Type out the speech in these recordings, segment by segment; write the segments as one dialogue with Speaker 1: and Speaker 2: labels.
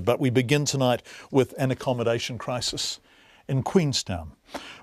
Speaker 1: But we begin tonight with an accommodation crisis in Queenstown.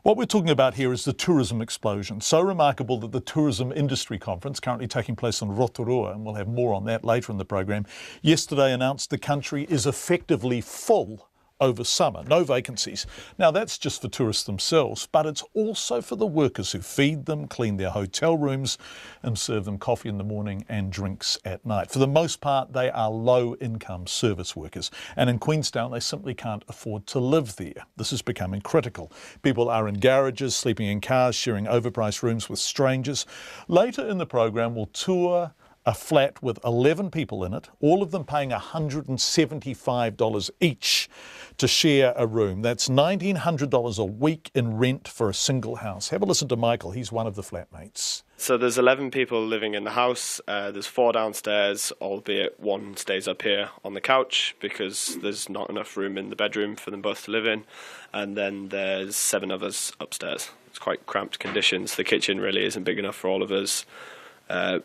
Speaker 1: What we're talking about here is the tourism explosion. So remarkable that the Tourism Industry Conference, currently taking place in Rotorua, and we'll have more on that later in the program, yesterday announced the country is effectively full over summer, no vacancies. Now that's just for tourists themselves, but it's also for the workers who feed them, clean their hotel rooms and serve them coffee in the morning and drinks at night. For the most part, they are low-income service workers, and in Queenstown they simply can't afford to live there. This is becoming critical. People are in garages, sleeping in cars, sharing overpriced rooms with strangers. Later in the program we'll tour a flat with 11 people in it, all of them paying $175 each to share a room. That's $1,900 a week in rent for a single house. Have a listen to Michael, he's one of the flatmates.
Speaker 2: So there's 11 people living in the house, there's 4 downstairs, albeit one stays up here on the couch because there's not enough room in the bedroom for them both to live in, and then there's 7 others upstairs. It's quite cramped conditions, the kitchen really isn't big enough for all of us.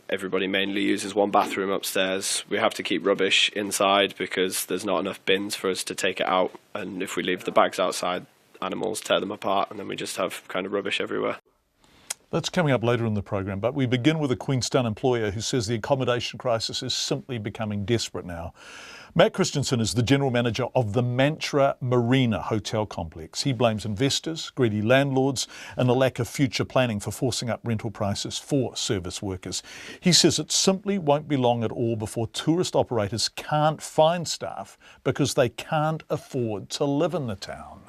Speaker 2: Everybody mainly uses one bathroom upstairs. We have to keep rubbish inside because there's not enough bins for us to take it out, and if we leave the bags outside, animals tear them apart and then we just have kind of rubbish everywhere.
Speaker 1: That's coming up later in the program, but we begin with a Queenstown employer who says the accommodation crisis is simply becoming desperate now. Matt Christensen is the general manager of the Mantra Marina Hotel Complex. He blames investors, greedy landlords and a lack of future planning for forcing up rental prices for service workers. He says it simply won't be long at all before tourist operators can't find staff because they can't afford to live in the town.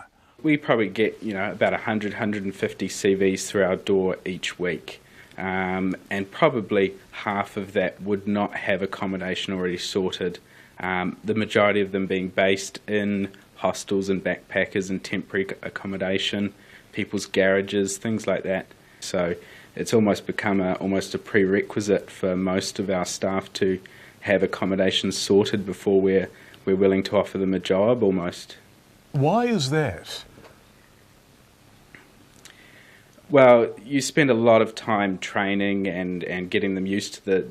Speaker 3: We probably get, about 100, 150 CVs through our door each week. And probably half of that would not have accommodation already sorted. The majority of them being based in hostels and backpackers and temporary accommodation, people's garages, things like that. So it's almost become almost a prerequisite for most of our staff to have accommodation sorted before we're willing to offer them a job almost.
Speaker 1: Why is that?
Speaker 3: Well, you spend a lot of time training and getting them used to the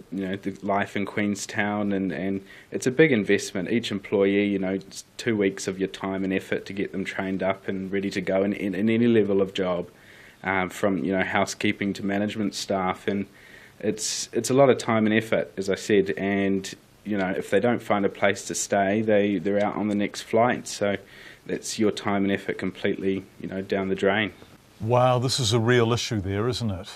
Speaker 3: life in Queenstown, and it's a big investment. Each employee, it's 2 weeks of your time and effort to get them trained up and ready to go in any level of job, from housekeeping to management staff, and it's a lot of time and effort, as I said. And if they don't find a place to stay, they're out on the next flight. So that's your time and effort completely down the drain.
Speaker 1: Wow, this is a real issue there, isn't it?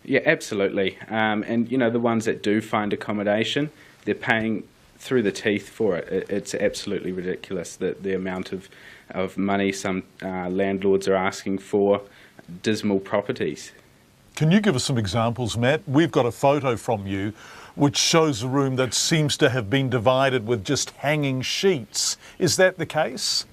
Speaker 3: Yeah, absolutely. And the ones that do find accommodation, they're paying through the teeth for it. It's absolutely ridiculous that the amount of money some landlords are asking for dismal properties.
Speaker 1: Can you give us some examples, Matt? We've got a photo from you which shows a room that seems to have been divided with just hanging sheets. Is that the case?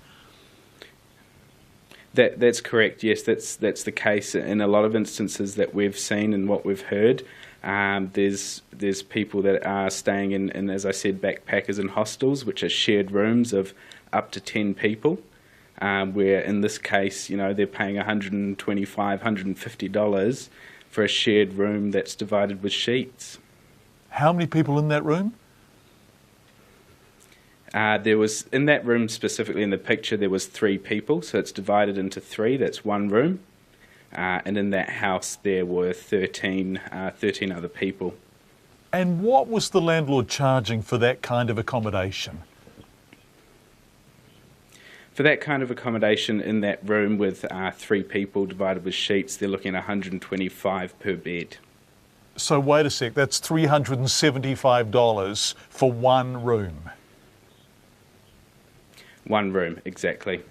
Speaker 3: That's correct, yes, that's the case in a lot of instances that we've seen and what we've heard. There's people that are staying in, as I said, backpackers and hostels, which are shared rooms of up to 10 people, where in this case, they're paying $125, $150 for a shared room that's divided with sheets.
Speaker 1: How many people in that room?
Speaker 3: There was, in that room specifically in the picture, there was 3 people, so it's divided into 3, that's one room. And in that house there were 13 other people.
Speaker 1: And what was the landlord charging for that kind of accommodation?
Speaker 3: For that kind of accommodation in that room with 3 people divided with sheets, they're looking at $125 per bed.
Speaker 1: So wait a sec, that's $375 for one room?
Speaker 3: One room, exactly.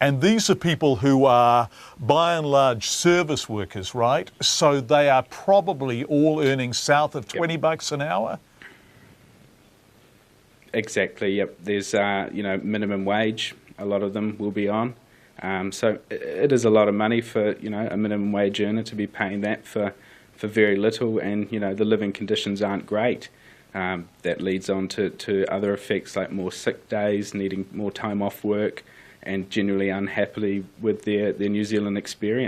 Speaker 1: And these are people who are, by and large, service workers, right? So they are probably all earning south of 20 bucks an hour?
Speaker 3: Exactly, yep. There's, minimum wage, a lot of them will be on. So it is a lot of money for, a minimum wage earner to be paying that for very little, and, the living conditions aren't great. That leads on to other effects like more sick days, needing more time off work, and generally unhappily with their New Zealand experience.